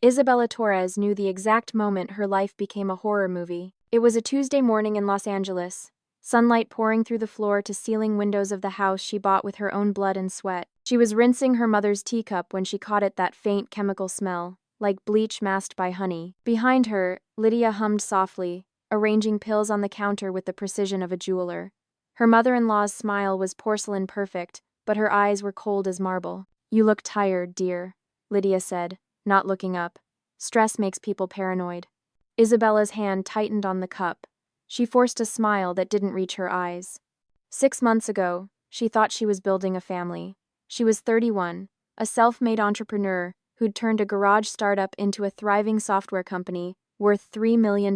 Isabella Torres knew the exact moment her life became a horror movie. It was a Tuesday morning in Los Angeles, sunlight pouring through the floor-to-ceiling windows of the house she bought with her own blood and sweat. She was rinsing her mother's teacup when she caught that faint chemical smell, like bleach masked by honey. Behind her, Lydia hummed softly, arranging pills on the counter with the precision of a jeweler. Her mother-in-law's smile was porcelain perfect, but her eyes were cold as marble. "You look tired, dear," Lydia said, not looking up. Stress makes people paranoid. Isabella's hand tightened on the cup. She forced a smile that didn't reach her eyes. 6 months ago, she thought she was building a family. She was 31, a self-made entrepreneur who'd turned a garage startup into a thriving software company worth $3 million.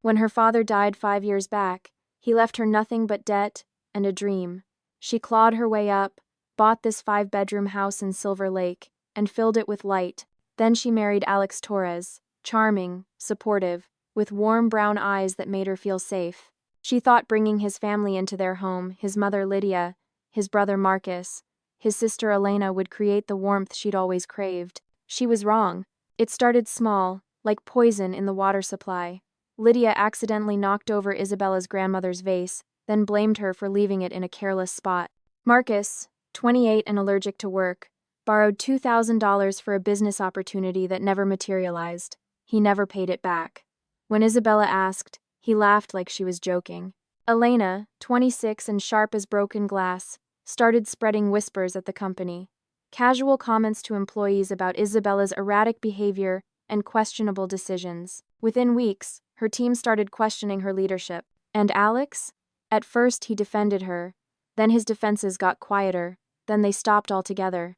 When her father died 5 years back, he left her nothing but debt and a dream. She clawed her way up, bought this 5-bedroom house in Silver Lake, and filled it with light. Then she married Alex Torres, charming, supportive, with warm brown eyes that made her feel safe. She thought bringing his family into their home, his mother Lydia, his brother Marcus, his sister Elena, would create the warmth she'd always craved. She was wrong. It started small, like poison in the water supply. Lydia accidentally knocked over Isabella's grandmother's vase, then blamed her for leaving it in a careless spot. Marcus, 28 and allergic to work, borrowed $2,000 for a business opportunity that never materialized. He never paid it back. When Isabella asked, he laughed like she was joking. Elena, 26 and sharp as broken glass, started spreading whispers at the company. Casual comments to employees about Isabella's erratic behavior and questionable decisions. Within weeks, her team started questioning her leadership. And Alex? At first he defended her, then his defenses got quieter, then they stopped altogether.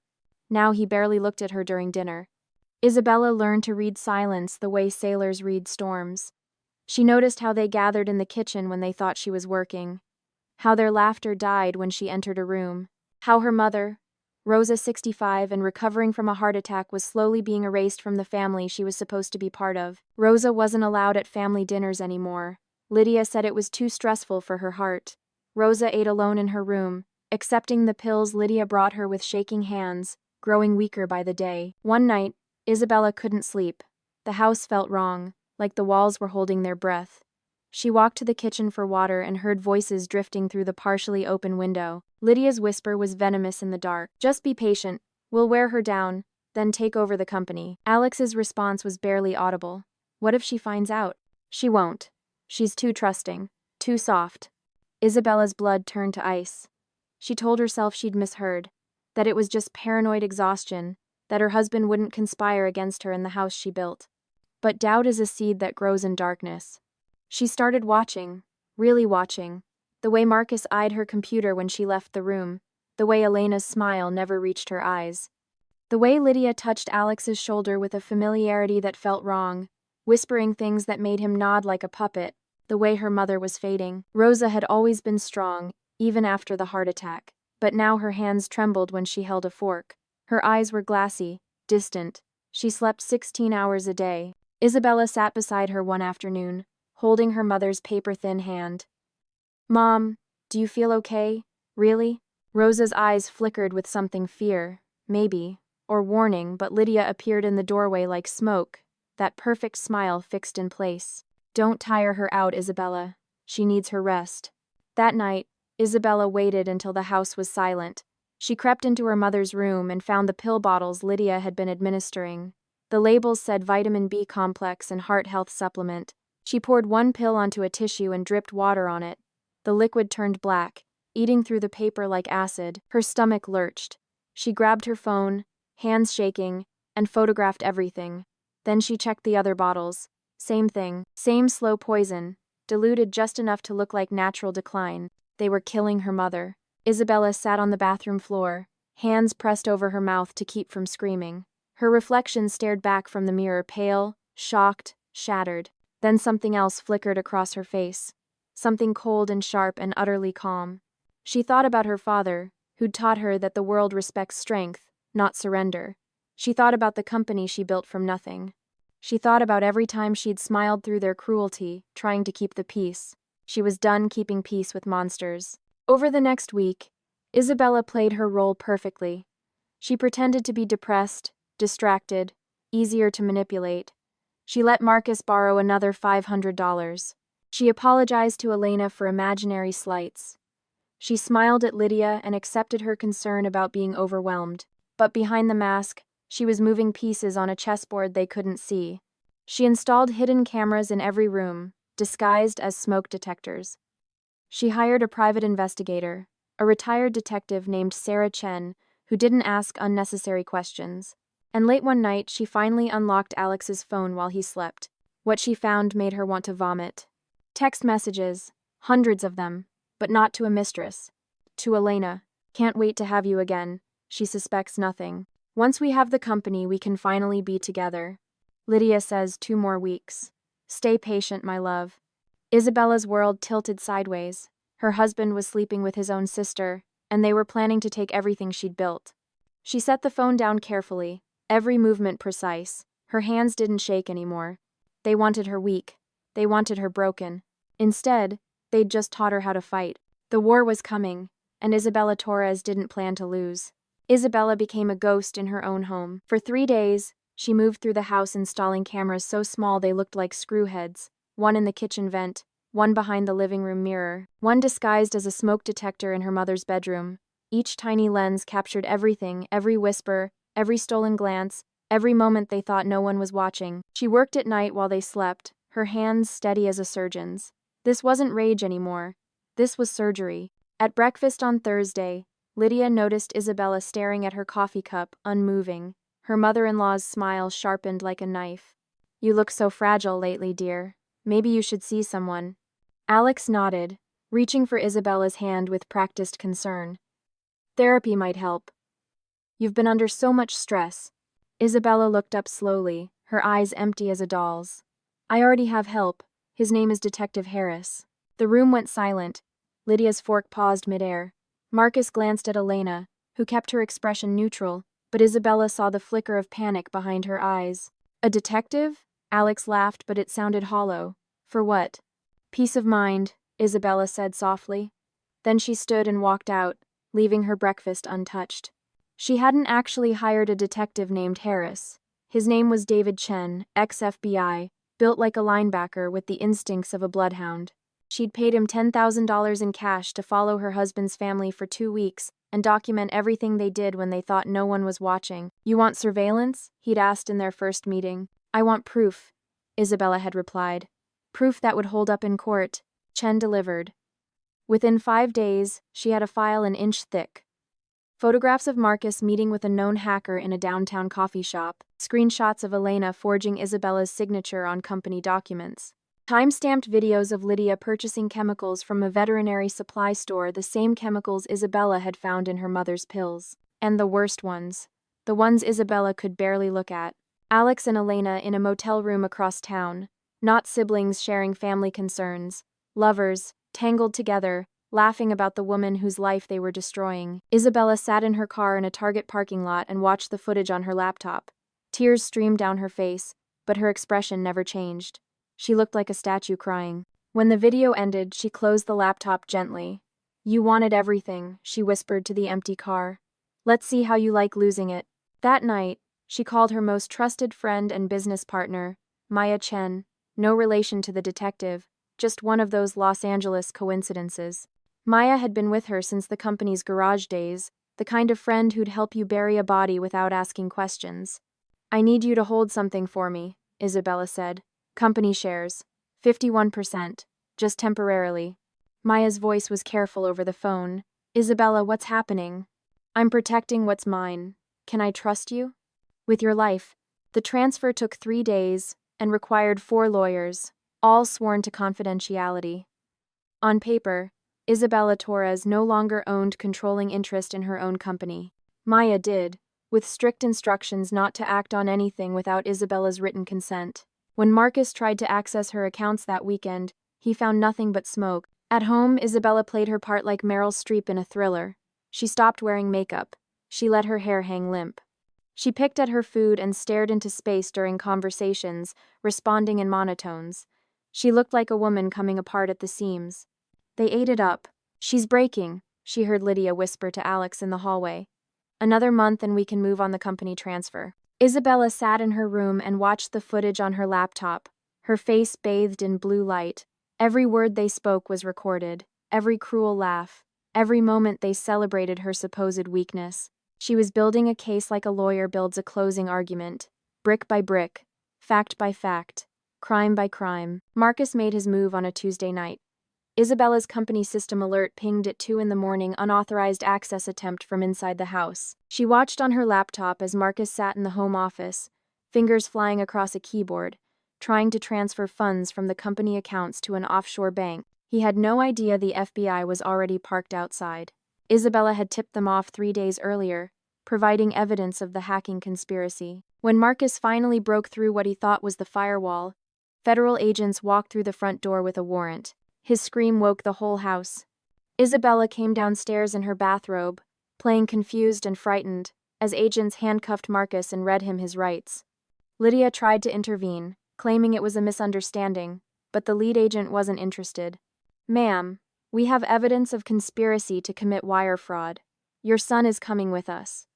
Now he barely looked at her during dinner. Isabella learned to read silence the way sailors read storms. She noticed how they gathered in the kitchen when they thought she was working, how their laughter died when she entered a room, how her mother, Rosa, 65 and recovering from a heart attack, was slowly being erased from the family she was supposed to be part of. Rosa wasn't allowed at family dinners anymore. Lydia said it was too stressful for her heart. Rosa ate alone in her room, accepting the pills Lydia brought her with shaking hands, growing weaker by the day. One night, Isabella couldn't sleep. The house felt wrong, like the walls were holding their breath. She walked to the kitchen for water and heard voices drifting through the partially open window. Lydia's whisper was venomous in the dark. "Just be patient. We'll wear her down, then take over the company." Alex's response was barely audible. "What if she finds out?" "She won't. She's too trusting, too soft." Isabella's blood turned to ice. She told herself she'd misheard, that it was just paranoid exhaustion, that her husband wouldn't conspire against her in the house she built. But doubt is a seed that grows in darkness. She started watching, really watching, the way Marcus eyed her computer when she left the room, the way Elena's smile never reached her eyes, the way Lydia touched Alex's shoulder with a familiarity that felt wrong, whispering things that made him nod like a puppet, the way her mother was fading. Rosa had always been strong, even after the heart attack, but now her hands trembled when she held a fork. Her eyes were glassy, distant. She slept 16 hours a day. Isabella sat beside her one afternoon, holding her mother's paper-thin hand. "Mom, do you feel okay? Really?" Rosa's eyes flickered with something fear, maybe, or warning, but Lydia appeared in the doorway like smoke, that perfect smile fixed in place. "Don't tire her out, Isabella. She needs her rest." That night, Isabella waited until the house was silent. She crept into her mother's room and found the pill bottles Lydia had been administering. The labels said vitamin B complex and heart health supplement. She poured one pill onto a tissue and dripped water on it. The liquid turned black, eating through the paper like acid. Her stomach lurched. She grabbed her phone, hands shaking, and photographed everything. Then she checked the other bottles. Same thing, same slow poison, diluted just enough to look like natural decline. They were killing her mother. Isabella sat on the bathroom floor, hands pressed over her mouth to keep from screaming. Her reflection stared back from the mirror, pale, shocked, shattered. Then something else flickered across her face. Something cold and sharp and utterly calm. She thought about her father, who'd taught her that the world respects strength, not surrender. She thought about the company she built from nothing. She thought about every time she'd smiled through their cruelty, trying to keep the peace. She was done keeping peace with monsters. Over the next week, Isabella played her role perfectly. She pretended to be depressed, distracted, easier to manipulate. She let Marcus borrow another $500. She apologized to Elena for imaginary slights. She smiled at Lydia and accepted her concern about being overwhelmed. But behind the mask, she was moving pieces on a chessboard they couldn't see. She installed hidden cameras in every room, disguised as smoke detectors. She hired a private investigator, a retired detective named Sarah Chen, who didn't ask unnecessary questions. And late one night, she finally unlocked Alex's phone while he slept. What she found made her want to vomit. Text messages, hundreds of them, but not to a mistress. To Elena, "Can't wait to have you again. She suspects nothing. Once we have the company, we can finally be together. Lydia says 2 more weeks. Stay patient, my love." Isabella's world tilted sideways. Her husband was sleeping with his own sister, and they were planning to take everything she'd built. She set the phone down carefully, every movement precise. Her hands didn't shake anymore. They wanted her weak. They wanted her broken. Instead, they'd just taught her how to fight. The war was coming, and Isabella Torres didn't plan to lose. Isabella became a ghost in her own home. For 3 days, she moved through the house installing cameras so small they looked like screw heads, one in the kitchen vent, one behind the living room mirror, one disguised as a smoke detector in her mother's bedroom. Each tiny lens captured everything, every whisper, every stolen glance, every moment they thought no one was watching. She worked at night while they slept, her hands steady as a surgeon's. This wasn't rage anymore. This was surgery. At breakfast on Thursday, Lydia noticed Isabella staring at her coffee cup, unmoving. Her mother-in-law's smile sharpened like a knife. "You look so fragile lately, dear. Maybe you should see someone." Alex nodded, reaching for Isabella's hand with practiced concern. "Therapy might help. You've been under so much stress." Isabella looked up slowly, her eyes empty as a doll's. "I already have help. His name is Detective Harris." The room went silent. Lydia's fork paused midair. Marcus glanced at Elena, who kept her expression neutral, but Isabella saw the flicker of panic behind her eyes. "A detective?" Alex laughed, but it sounded hollow. "For what?" "Peace of mind," Isabella said softly. Then she stood and walked out, leaving her breakfast untouched. She hadn't actually hired a detective named Harris. His name was David Chen, ex-FBI, built like a linebacker with the instincts of a bloodhound. She'd paid him $10,000 in cash to follow her husband's family for 2 weeks and document everything they did when they thought no one was watching. "You want surveillance?" he'd asked in their first meeting. "I want proof," Isabella had replied. "Proof that would hold up in court." Chen delivered. Within 5 days, she had a file an inch thick. Photographs of Marcus meeting with a known hacker in a downtown coffee shop, screenshots of Elena forging Isabella's signature on company documents, time-stamped videos of Lydia purchasing chemicals from a veterinary supply store, the same chemicals Isabella had found in her mother's pills. And the worst ones. The ones Isabella could barely look at. Alex and Elena in a motel room across town. Not siblings sharing family concerns. Lovers, tangled together, laughing about the woman whose life they were destroying. Isabella sat in her car in a Target parking lot and watched the footage on her laptop. Tears streamed down her face, but her expression never changed. She looked like a statue crying. When the video ended, she closed the laptop gently. "You wanted everything," she whispered to the empty car. "Let's see how you like losing it." That night, she called her most trusted friend and business partner, Maya Chen, no relation to the detective, just one of those Los Angeles coincidences. Maya had been with her since the company's garage days, the kind of friend who'd help you bury a body without asking questions. "I need you to hold something for me," Isabella said. "Company shares. 51%. Just temporarily." Maya's voice was careful over the phone. "Isabella, what's happening?" "I'm protecting what's mine. Can I trust you?" "With your life." The transfer took 3 days and required 4 lawyers, all sworn to confidentiality. On paper, Isabella Torres no longer owned controlling interest in her own company. Maya did, with strict instructions not to act on anything without Isabella's written consent. When Marcus tried to access her accounts that weekend, he found nothing but smoke. At home, Isabella played her part like Meryl Streep in a thriller. She stopped wearing makeup. She let her hair hang limp. She picked at her food and stared into space during conversations, responding in monotones. She looked like a woman coming apart at the seams. They ate it up. "She's breaking," she heard Lydia whisper to Alex in the hallway. "Another month and we can move on the company transfer." Isabella sat in her room and watched the footage on her laptop, her face bathed in blue light. Every word they spoke was recorded, every cruel laugh, every moment they celebrated her supposed weakness. She was building a case like a lawyer builds a closing argument, brick by brick, fact by fact, crime by crime. Marcus made his move on a Tuesday night. Isabella's company system alert pinged at 2 in the morning, unauthorized access attempt from inside the house. She watched on her laptop as Marcus sat in the home office, fingers flying across a keyboard, trying to transfer funds from the company accounts to an offshore bank. He had no idea the FBI was already parked outside. Isabella had tipped them off 3 days earlier, providing evidence of the hacking conspiracy. When Marcus finally broke through what he thought was the firewall, federal agents walked through the front door with a warrant. His scream woke the whole house. Isabella came downstairs in her bathrobe, playing confused and frightened, as agents handcuffed Marcus and read him his rights. Lydia tried to intervene, claiming it was a misunderstanding, but the lead agent wasn't interested. "Ma'am, we have evidence of conspiracy to commit wire fraud. Your son is coming with us."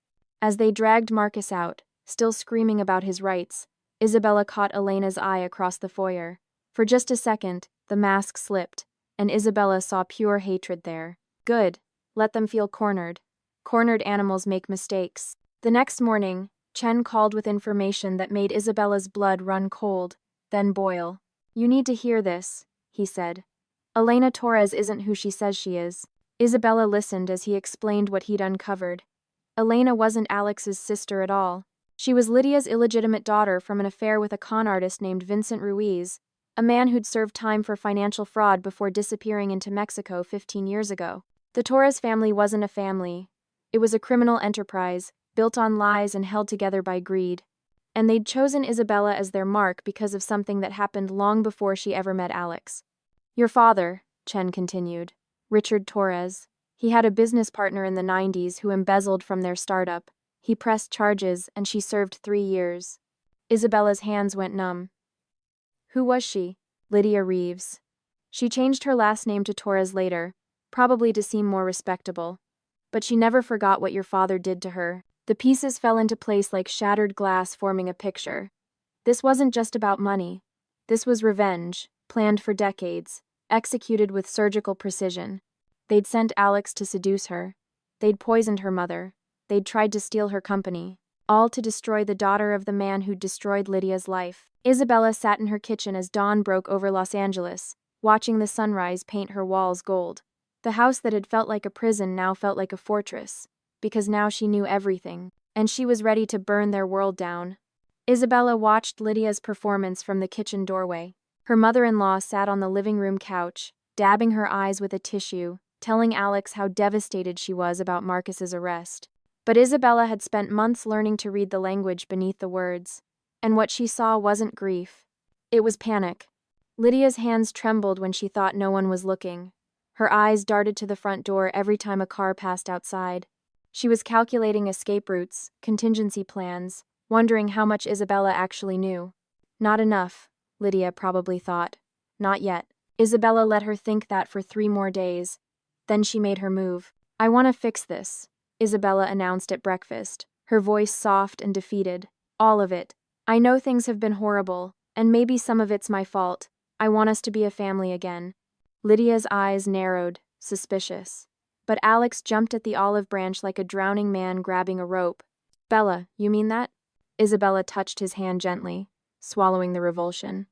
As they dragged Marcus out, still screaming about his rights, Isabella caught Elena's eye across the foyer. For just a second, the mask slipped, and Isabella saw pure hatred there. Good. Let them feel cornered. Cornered animals make mistakes. The next morning, Chen called with information that made Isabella's blood run cold, then boil. "You need to hear this," he said. "Elena Torres isn't who she says she is." Isabella listened as he explained what he'd uncovered. Elena wasn't Alex's sister at all. She was Lydia's illegitimate daughter from an affair with a con artist named Vincent Ruiz, a man who'd served time for financial fraud before disappearing into Mexico 15 years ago. The Torres family wasn't a family. It was a criminal enterprise, built on lies and held together by greed. And they'd chosen Isabella as their mark because of something that happened long before she ever met Alex. "Your father," Chen continued, "Richard Torres. He had a business partner in the 90s who embezzled from their startup. He pressed charges, and she served 3 years." Isabella's hands went numb. "Who was she?" "Lydia Reeves. She changed her last name to Torres later, probably to seem more respectable. But she never forgot what your father did to her." The pieces fell into place like shattered glass forming a picture. This wasn't just about money. This was revenge, planned for decades, executed with surgical precision. They'd sent Alex to seduce her. They'd poisoned her mother. They'd tried to steal her company. All to destroy the daughter of the man who'd destroyed Lydia's life. Isabella sat in her kitchen as dawn broke over Los Angeles, watching the sunrise paint her walls gold. The house that had felt like a prison now felt like a fortress, because now she knew everything, and she was ready to burn their world down. Isabella watched Lydia's performance from the kitchen doorway. Her mother-in-law sat on the living room couch, dabbing her eyes with a tissue, telling Alex how devastated she was about Marcus's arrest. But Isabella had spent months learning to read the language beneath the words, and what she saw wasn't grief. It was panic. Lydia's hands trembled when she thought no one was looking. Her eyes darted to the front door every time a car passed outside. She was calculating escape routes, contingency plans, wondering how much Isabella actually knew. Not enough, Lydia probably thought. Not yet. Isabella let her think that for 3 more days. Then she made her move. "I want to fix this," Isabella announced at breakfast, her voice soft and defeated. "All of it. I know things have been horrible, and maybe some of it's my fault. I want us to be a family again." Lydia's eyes narrowed, suspicious. But Alex jumped at the olive branch like a drowning man grabbing a rope. "Bella, you mean that?" Isabella touched his hand gently, swallowing the revulsion.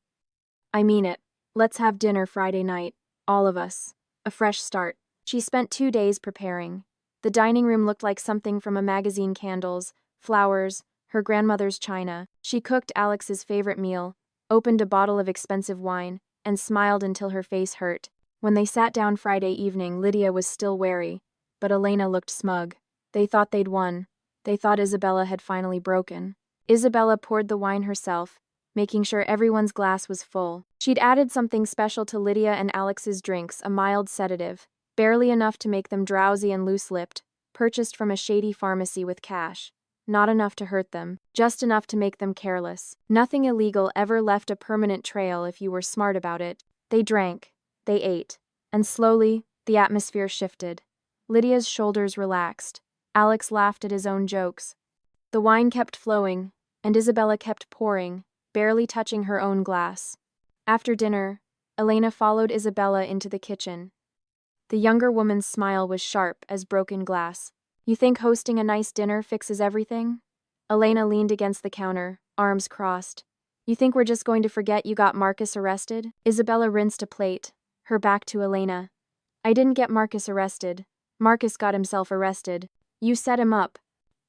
"I mean it. Let's have dinner Friday night. All of us. A fresh start." She spent 2 days preparing. The dining room looked like something from a magazine: candles, flowers, her grandmother's china. She cooked Alex's favorite meal, opened a bottle of expensive wine, and smiled until her face hurt. When they sat down Friday evening, Lydia was still wary, but Elena looked smug. They thought they'd won. They thought Isabella had finally broken. Isabella poured the wine herself, making sure everyone's glass was full. She'd added something special to Lydia and Alex's drinks, a mild sedative, barely enough to make them drowsy and loose-lipped, purchased from a shady pharmacy with cash. Not enough to hurt them, just enough to make them careless. Nothing illegal ever left a permanent trail if you were smart about it. They drank. They ate. And slowly, the atmosphere shifted. Lydia's shoulders relaxed. Alex laughed at his own jokes. The wine kept flowing, and Isabella kept pouring, barely touching her own glass. After dinner, Elena followed Isabella into the kitchen. The younger woman's smile was sharp as broken glass. You think hosting a nice dinner fixes everything? Elena leaned against the counter, arms crossed. You think we're just going to forget you got Marcus arrested? Isabella rinsed a plate, her back to Elena. I didn't get Marcus arrested. Marcus got himself arrested. You set him up.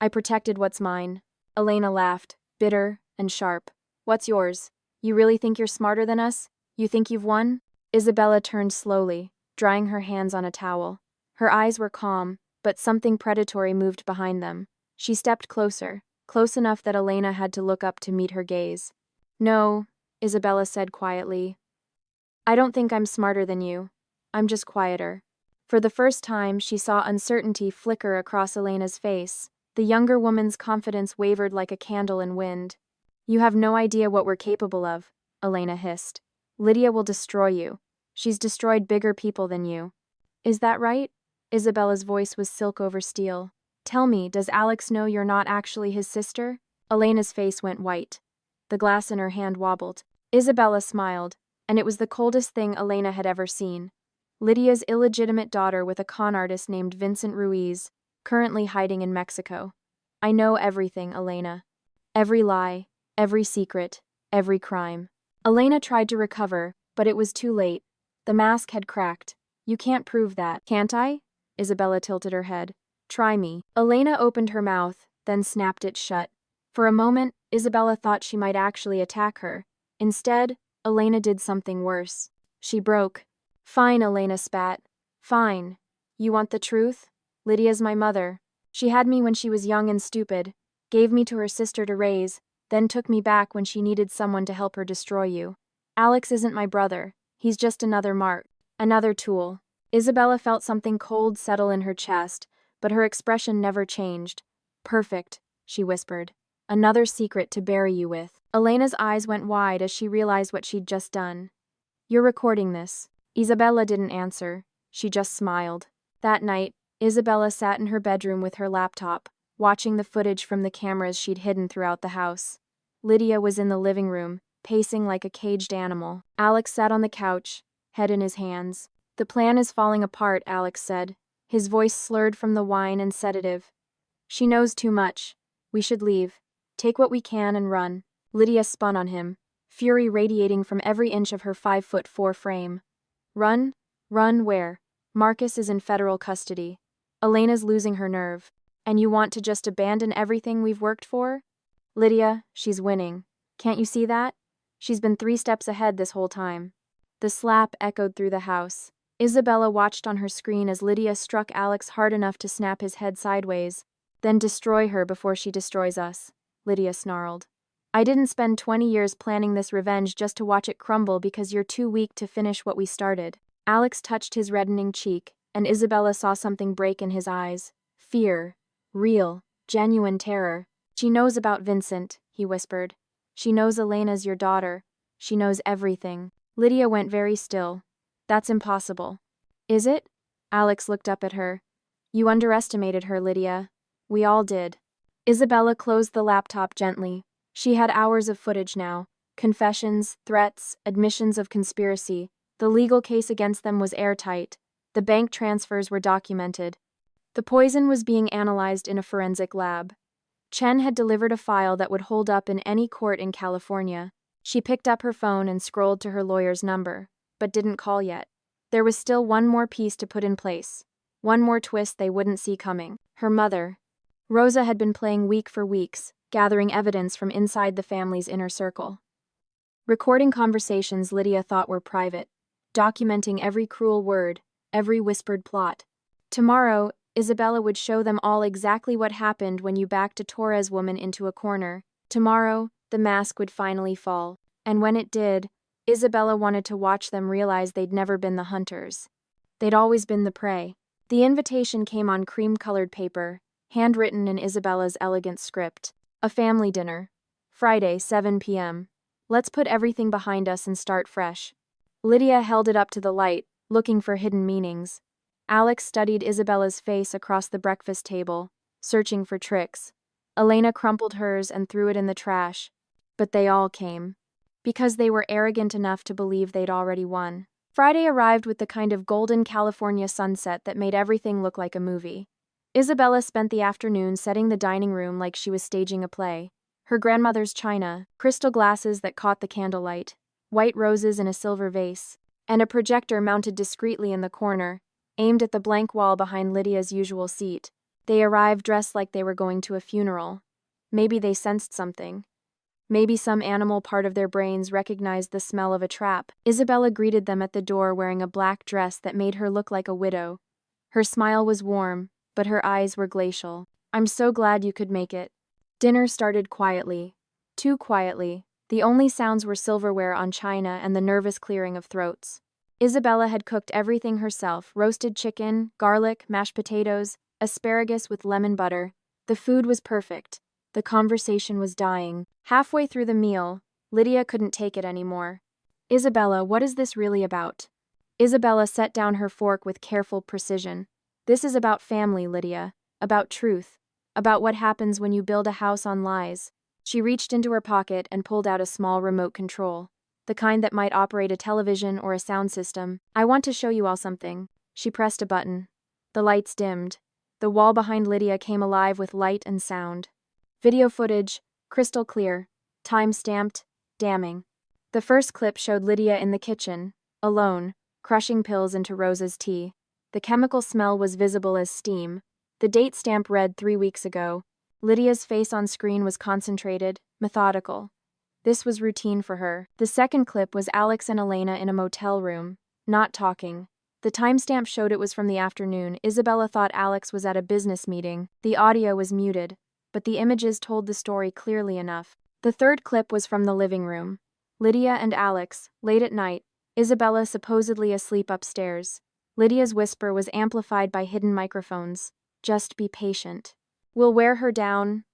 I protected what's mine. Elena laughed, bitter and sharp. What's yours? You really think you're smarter than us? You think you've won? Isabella turned slowly, drying her hands on a towel. Her eyes were calm, but something predatory moved behind them. She stepped closer, close enough that Elena had to look up to meet her gaze. No, Isabella said quietly. I don't think I'm smarter than you. I'm just quieter. For the first time, she saw uncertainty flicker across Elena's face. The younger woman's confidence wavered like a candle in wind. You have no idea what we're capable of, Elena hissed. Lydia will destroy you. She's destroyed bigger people than you. Is that right? Isabella's voice was silk over steel. Tell me, does Alex know you're not actually his sister? Elena's face went white. The glass in her hand wobbled. Isabella smiled, and it was the coldest thing Elena had ever seen. Lydia's illegitimate daughter with a con artist named Vincent Ruiz, currently hiding in Mexico. I know everything, Elena. Every lie, every secret, every crime. Elena tried to recover, but it was too late. The mask had cracked. You can't prove that, can't I? Isabella tilted her head. Try me. Elena opened her mouth, then snapped it shut. For a moment, Isabella thought she might actually attack her. Instead, Elena did something worse. She broke. Fine, Elena spat. Fine. You want the truth? Lydia's my mother. She had me when she was young and stupid, gave me to her sister to raise, then took me back when she needed someone to help her destroy you. Alex isn't my brother. He's just another mark. Another tool. Isabella felt something cold settle in her chest, but her expression never changed. Perfect, she whispered. Another secret to bury you with. Elena's eyes went wide as she realized what she'd just done. You're recording this. Isabella didn't answer. She just smiled. That night, Isabella sat in her bedroom with her laptop, watching the footage from the cameras she'd hidden throughout the house. Lydia was in the living room, pacing like a caged animal. Alex sat on the couch, head in his hands. The plan is falling apart, Alex said, his voice slurred from the wine and sedative. She knows too much. We should leave. Take what we can and run. Lydia spun on him, fury radiating from every inch of her 5'4" frame. Run? Run where? Marcus is in federal custody. Elena's losing her nerve. And you want to just abandon everything we've worked for? Lydia, she's winning. Can't you see that? She's been 3 steps ahead this whole time. The slap echoed through the house. Isabella watched on her screen as Lydia struck Alex hard enough to snap his head sideways. Then destroy her before she destroys us, Lydia snarled. I didn't spend 20 years planning this revenge just to watch it crumble because you're too weak to finish what we started. Alex touched his reddening cheek, and Isabella saw something break in his eyes. Fear. Real, genuine terror. She knows about Vincent, he whispered. She knows Elena's your daughter. She knows everything. Lydia went very still. That's impossible. Is it? Alex looked up at her. You underestimated her, Lydia. We all did. Isabella closed the laptop gently. She had hours of footage now. Confessions, threats, admissions of conspiracy. The legal case against them was airtight. The bank transfers were documented. The poison was being analyzed in a forensic lab. Chen had delivered a file that would hold up in any court in California. She picked up her phone and scrolled to her lawyer's number, but didn't call yet. There was still one more piece to put in place. One more twist they wouldn't see coming. Her mother. Rosa had been playing weak for weeks, gathering evidence from inside the family's inner circle. Recording conversations Lydia thought were private, documenting every cruel word, every whispered plot. Tomorrow, Isabella would show them all exactly what happened when you backed a Torres woman into a corner. Tomorrow, the mask would finally fall. And when it did, Isabella wanted to watch them realize they'd never been the hunters. They'd always been the prey. The invitation came on cream-colored paper, handwritten in Isabella's elegant script. A family dinner. Friday, 7 p.m. Let's put everything behind us and start fresh. Lydia held it up to the light, looking for hidden meanings. Alex studied Isabella's face across the breakfast table, searching for tricks. Elena crumpled hers and threw it in the trash. But they all came. Because they were arrogant enough to believe they'd already won. Friday arrived with the kind of golden California sunset that made everything look like a movie. Isabella spent the afternoon setting the dining room like she was staging a play. Her grandmother's china, crystal glasses that caught the candlelight, white roses in a silver vase, and a projector mounted discreetly in the corner, aimed at the blank wall behind Lydia's usual seat. They arrived dressed like they were going to a funeral. Maybe they sensed something. Maybe some animal part of their brains recognized the smell of a trap. Isabella greeted them at the door wearing a black dress that made her look like a widow. Her smile was warm, but her eyes were glacial. "I'm so glad you could make it." Dinner started quietly. Too quietly. The only sounds were silverware on china and the nervous clearing of throats. Isabella had cooked everything herself: roasted chicken, garlic, mashed potatoes, asparagus with lemon butter. The food was perfect. The conversation was dying. Halfway through the meal, Lydia couldn't take it anymore. "Isabella, what is this really about?" Isabella set down her fork with careful precision. "This is about family, Lydia. About truth. About what happens when you build a house on lies." She reached into her pocket and pulled out a small remote control. The kind that might operate a television or a sound system. "I want to show you all something." She pressed a button. The lights dimmed. The wall behind Lydia came alive with light and sound. Video footage, crystal clear, time-stamped, damning. The first clip showed Lydia in the kitchen, alone, crushing pills into Rosa's tea. The chemical smell was visible as steam. The date stamp read 3 weeks ago. Lydia's face on screen was concentrated, methodical. This was routine for her. The second clip was Alex and Elena in a motel room, not talking. The timestamp showed it was from the afternoon. Isabella thought Alex was at a business meeting. The audio was muted, but the images told the story clearly enough. The third clip was from the living room. Lydia and Alex, late at night, Isabella supposedly asleep upstairs. Lydia's whisper was amplified by hidden microphones. "Just be patient. We'll wear her down,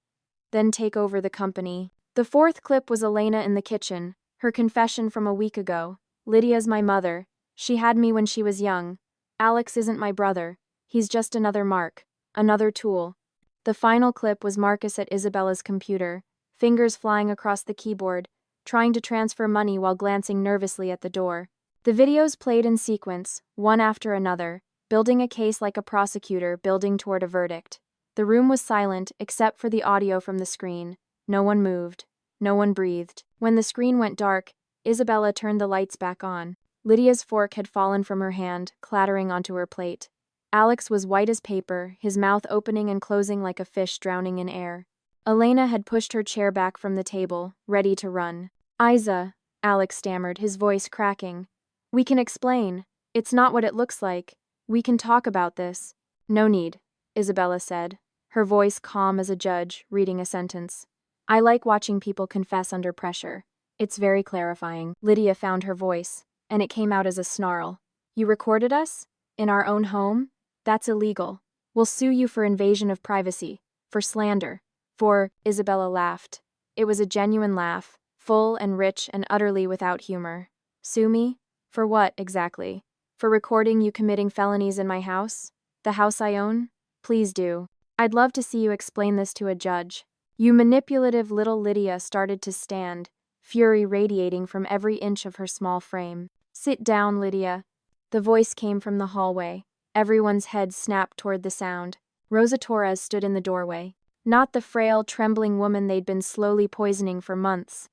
then take over the company." The fourth clip was Elena in the kitchen, her confession from a week ago. "Lydia's my mother. She had me when she was young. Alex isn't my brother. He's just another mark, another tool." The final clip was Marcus at Isabella's computer, fingers flying across the keyboard, trying to transfer money while glancing nervously at the door. The videos played in sequence, one after another, building a case like a prosecutor building toward a verdict. The room was silent except for the audio from the screen. No one moved. No one breathed. When the screen went dark, Isabella turned the lights back on. Lydia's fork had fallen from her hand, clattering onto her plate. Alex was white as paper, his mouth opening and closing like a fish drowning in air. Elena had pushed her chair back from the table, ready to run. "Isa," Alex stammered, his voice cracking. "We can explain. It's not what it looks like. We can talk about this." "No need," Isabella said, her voice calm as a judge reading a sentence. "I like watching people confess under pressure. It's very clarifying." Lydia found her voice, and it came out as a snarl. "You recorded us? In our own home? That's illegal. We'll sue you for invasion of privacy, for slander, for..." Isabella laughed. It was a genuine laugh, full and rich and utterly without humor. "Sue me? For what, exactly? For recording you committing felonies in my house? The house I own? Please do. I'd love to see you explain this to a judge." You manipulative little Lydia started to stand, fury radiating from every inch of her small frame. "Sit down, Lydia." The voice came from the hallway. Everyone's head snapped toward the sound. Rosa Torres stood in the doorway. Not the frail, trembling woman they'd been slowly poisoning for months.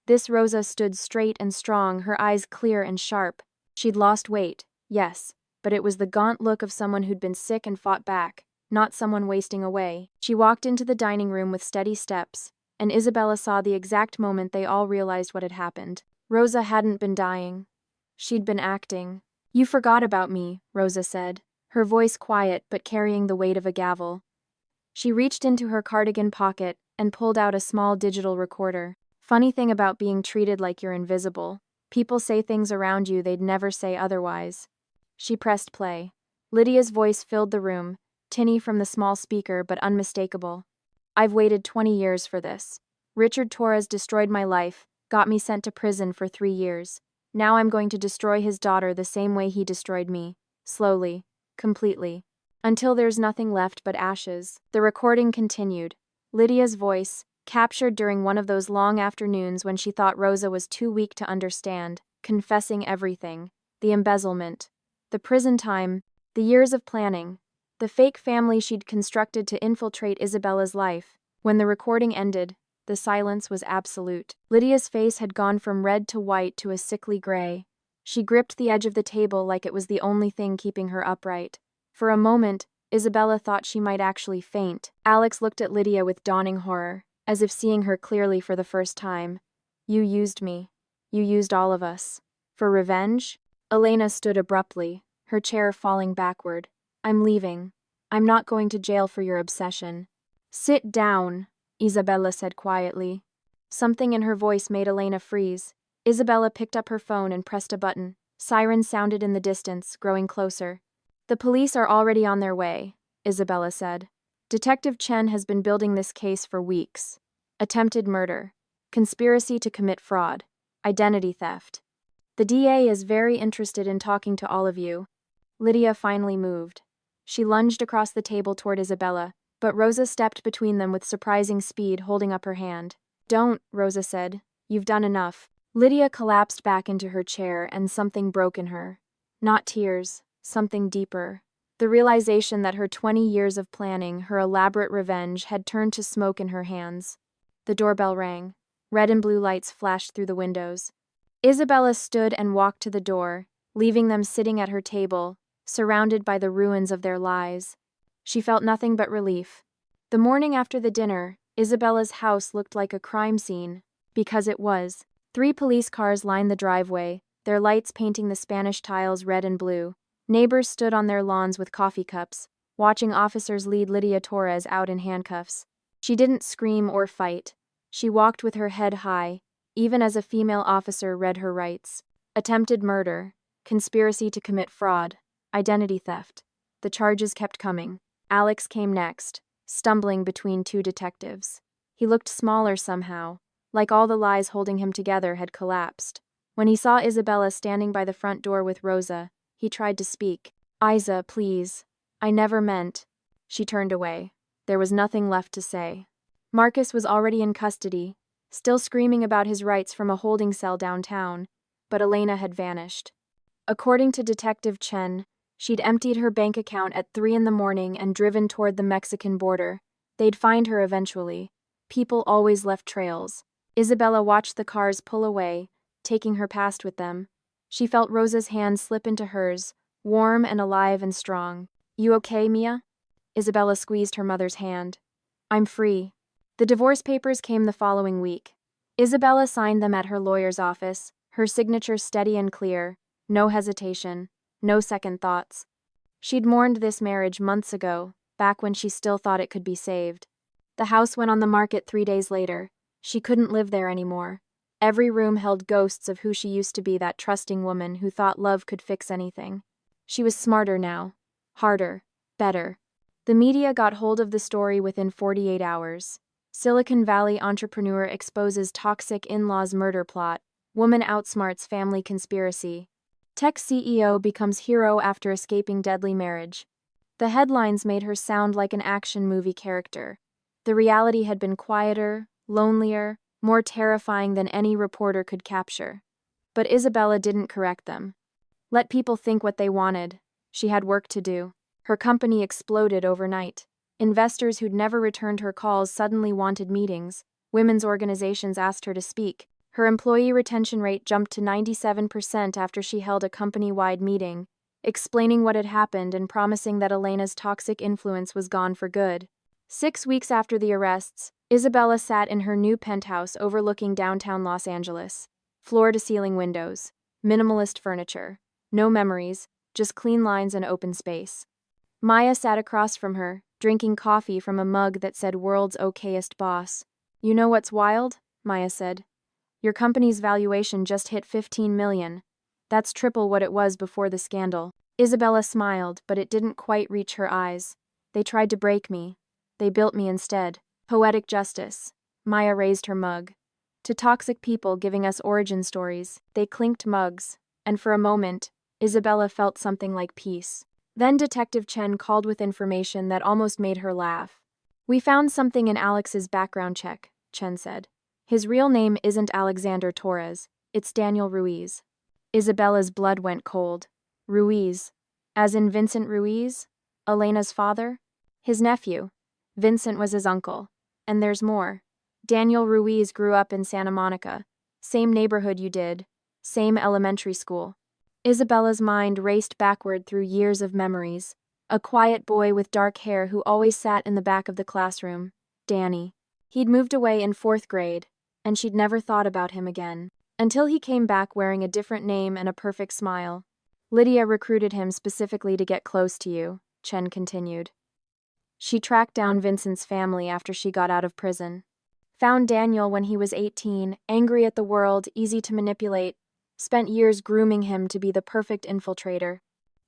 This Rosa stood straight and strong, her eyes clear and sharp. She'd lost weight, yes, but it was the gaunt look of someone who'd been sick and fought back, not someone wasting away. She walked into the dining room with steady steps, and Isabella saw the exact moment they all realized what had happened. Rosa hadn't been dying. She'd been acting. "You forgot about me," Rosa said, her voice quiet but carrying the weight of a gavel. She reached into her cardigan pocket and pulled out a small digital recorder. "Funny thing about being treated like you're invisible. People say things around you they'd never say otherwise." She pressed play. Lydia's voice filled the room, tinny from the small speaker but unmistakable. "I've waited 20 years for this. Richard Torres destroyed my life, got me sent to prison for 3 years. Now I'm going to destroy his daughter the same way he destroyed me. Slowly. Completely. Until there's nothing left but ashes." The recording continued. Lydia's voice, captured during one of those long afternoons when she thought Rosa was too weak to understand, confessing everything. The embezzlement, the prison time, the years of planning, the fake family she'd constructed to infiltrate Isabella's life. When the recording ended, the silence was absolute. Lydia's face had gone from red to white to a sickly gray. She gripped the edge of the table like it was the only thing keeping her upright. For a moment, Isabella thought she might actually faint. Alex looked at Lydia with dawning horror, as if seeing her clearly for the first time. "You used me. You used all of us. For revenge?" Elena stood abruptly, her chair falling backward. "I'm leaving. I'm not going to jail for your obsession." "Sit down," Isabella said quietly. Something in her voice made Elena freeze. Isabella picked up her phone and pressed a button. Sirens sounded in the distance, growing closer. "The police are already on their way," Isabella said. "Detective Chen has been building this case for weeks. Attempted murder, conspiracy to commit fraud, identity theft. The DA is very interested in talking to all of you." Lydia finally moved. She lunged across the table toward Isabella, but Rosa stepped between them with surprising speed, holding up her hand. "Don't," Rosa said. "You've done enough." Lydia collapsed back into her chair and something broke in her. Not tears, something deeper. The realization that her 20 years of planning, her elaborate revenge, had turned to smoke in her hands. The doorbell rang. Red and blue lights flashed through the windows. Isabella stood and walked to the door, leaving them sitting at her table, surrounded by the ruins of their lies. She felt nothing but relief. The morning after the dinner, Isabella's house looked like a crime scene, because it was. 3 police cars lined the driveway, their lights painting the Spanish tiles red and blue. Neighbors stood on their lawns with coffee cups, watching officers lead Isabella Torres out in handcuffs. She didn't scream or fight. She walked with her head high, even as a female officer read her rights. Attempted murder, conspiracy to commit fraud, identity theft. The charges kept coming. Alex came next, stumbling between 2 detectives. He looked smaller somehow, like all the lies holding him together had collapsed. When he saw Isabella standing by the front door with Rosa, he tried to speak. "Isa, please. I never meant." She turned away. There was nothing left to say. Marcus was already in custody, still screaming about his rights from a holding cell downtown, but Elena had vanished. According to Detective Chen, she'd emptied her bank account at 3 in the morning and driven toward the Mexican border. They'd find her eventually. People always left trails. Isabella watched the cars pull away, taking her past with them. She felt Rosa's hand slip into hers, warm and alive and strong. "You okay, Mia?" Isabella squeezed her mother's hand. "I'm free." The divorce papers came the following week. Isabella signed them at her lawyer's office, her signature steady and clear, no hesitation, no second thoughts. She'd mourned this marriage months ago, back when she still thought it could be saved. The house went on the market 3 days later. She couldn't live there anymore. Every room held ghosts of who she used to be, that trusting woman who thought love could fix anything. She was smarter now. Harder. Better. The media got hold of the story within 48 hours. Silicon Valley entrepreneur exposes toxic in-laws murder plot. Woman outsmarts family conspiracy. Tech CEO becomes hero after escaping deadly marriage. The headlines made her sound like an action movie character. The reality had been quieter, lonelier, more terrifying than any reporter could capture. But Isabella didn't correct them. Let people think what they wanted. She had work to do. Her company exploded overnight. Investors who'd never returned her calls suddenly wanted meetings. Women's organizations asked her to speak. Her employee retention rate jumped to 97% after she held a company-wide meeting, explaining what had happened and promising that Elena's toxic influence was gone for good. 6 weeks after the arrests, Isabella sat in her new penthouse overlooking downtown Los Angeles. Floor-to-ceiling windows, minimalist furniture, no memories, just clean lines and open space. Maya sat across from her, drinking coffee from a mug that said "World's Okayest Boss." "You know what's wild?" Maya said. "Your company's valuation just hit 15 million. That's triple what it was before the scandal." Isabella smiled, but it didn't quite reach her eyes. "They tried to break me. They built me instead." Poetic justice. Maya raised her mug. To toxic people giving us origin stories, they clinked mugs, and for a moment, Isabella felt something like peace. Then Detective Chen called with information that almost made her laugh. We found something in Alex's background check, Chen said. His real name isn't Alexander Torres, it's Daniel Ruiz. Isabella's blood went cold. Ruiz. As in Vincent Ruiz? Elena's father? His nephew. Vincent was his uncle. And there's more. Daniel Ruiz grew up in Santa Monica. Same neighborhood you did. Same elementary school. Isabella's mind raced backward through years of memories. A quiet boy with dark hair who always sat in the back of the classroom. Danny. He'd moved away in 4th grade, and she'd never thought about him again. Until he came back wearing a different name and a perfect smile. Lydia recruited him specifically to get close to you, Chen continued. She tracked down Vincent's family after she got out of prison. Found Daniel when he was 18, angry at the world, easy to manipulate. Spent years grooming him to be the perfect infiltrator.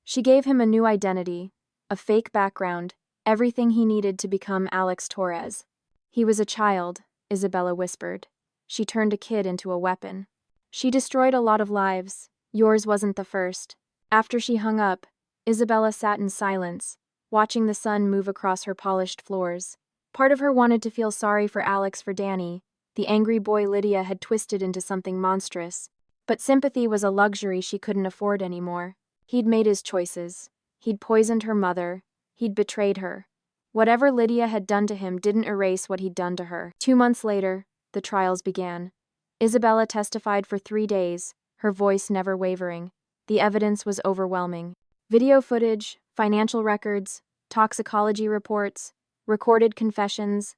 She gave him a new identity, a fake background, everything he needed to become Alex Torres. He was a child, Isabella whispered. She turned a kid into a weapon. She destroyed a lot of lives. Yours wasn't the first. After she hung up, Isabella sat in silence, watching the sun move across her polished floors. Part of her wanted to feel sorry for Alex for Danny, the angry boy Lydia had twisted into something monstrous. But sympathy was a luxury she couldn't afford anymore. He'd made his choices. He'd poisoned her mother. He'd betrayed her. Whatever Lydia had done to him didn't erase what he'd done to her. 2 months later, the trials began. Isabella testified for 3 days, her voice never wavering. The evidence was overwhelming. Video footage, financial records, toxicology reports, recorded confessions.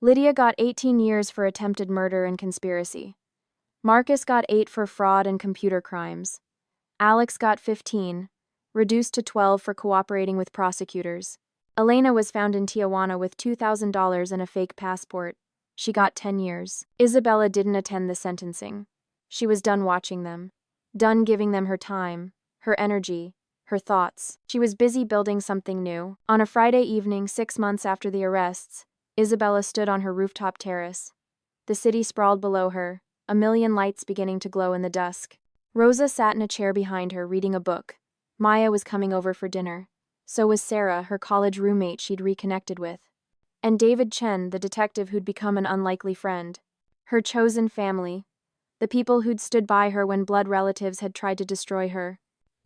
Lydia got 18 years for attempted murder and conspiracy. Marcus got 8 for fraud and computer crimes. Alex got 15, reduced to 12 for cooperating with prosecutors. Elena was found in Tijuana with $2,000 and a fake passport. She got 10 years. Isabella didn't attend the sentencing. She was done watching them. Done giving them her time, her energy, her thoughts. She was busy building something new. On a Friday evening 6 months after the arrests, Isabella stood on her rooftop terrace. The city sprawled below her, a million lights beginning to glow in the dusk. Rosa sat in a chair behind her reading a book. Maya was coming over for dinner. So was Sarah, her college roommate she'd reconnected with. And David Chen, the detective who'd become an unlikely friend. Her chosen family. The people who'd stood by her when blood relatives had tried to destroy her.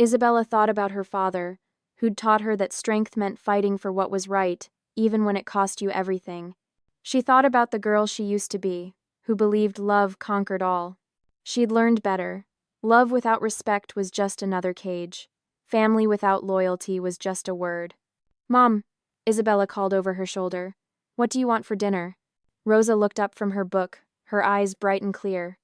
Isabella thought about her father, who'd taught her that strength meant fighting for what was right, even when it cost you everything. She thought about the girl she used to be, who believed love conquered all. She'd learned better. Love without respect was just another cage. Family without loyalty was just a word. "Mom," Isabella called over her shoulder. "What do you want for dinner?" Rosa looked up from her book, her eyes bright and clear.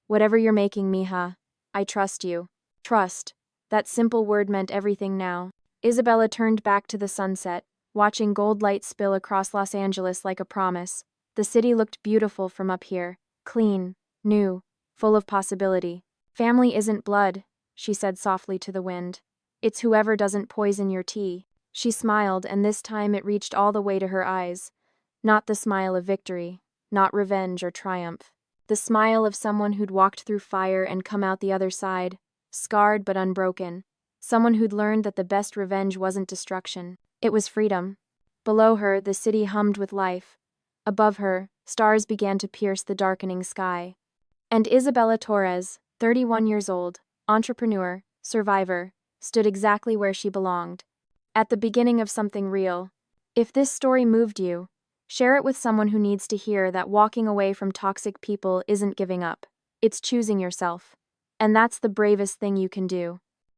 "Whatever you're making, mija. I trust you." Trust. That simple word meant everything now. Isabella turned back to the sunset, watching gold light spill across Los Angeles like a promise. The city looked beautiful from up here. Clean, new, full of possibility. "Family isn't blood," she said softly to the wind. "It's whoever doesn't poison your tea." She smiled, and this time it reached all the way to her eyes. Not the smile of victory, not revenge or triumph. The smile of someone who'd walked through fire and come out the other side, scarred but unbroken. Someone who'd learned that the best revenge wasn't destruction. It was freedom. Below her, the city hummed with life. Above her, stars began to pierce the darkening sky. And Isabella Torres, 31 years old, entrepreneur, survivor, stood exactly where she belonged. At the beginning of something real. If this story moved you, share it with someone who needs to hear that walking away from toxic people isn't giving up. It's choosing yourself. And that's the bravest thing you can do.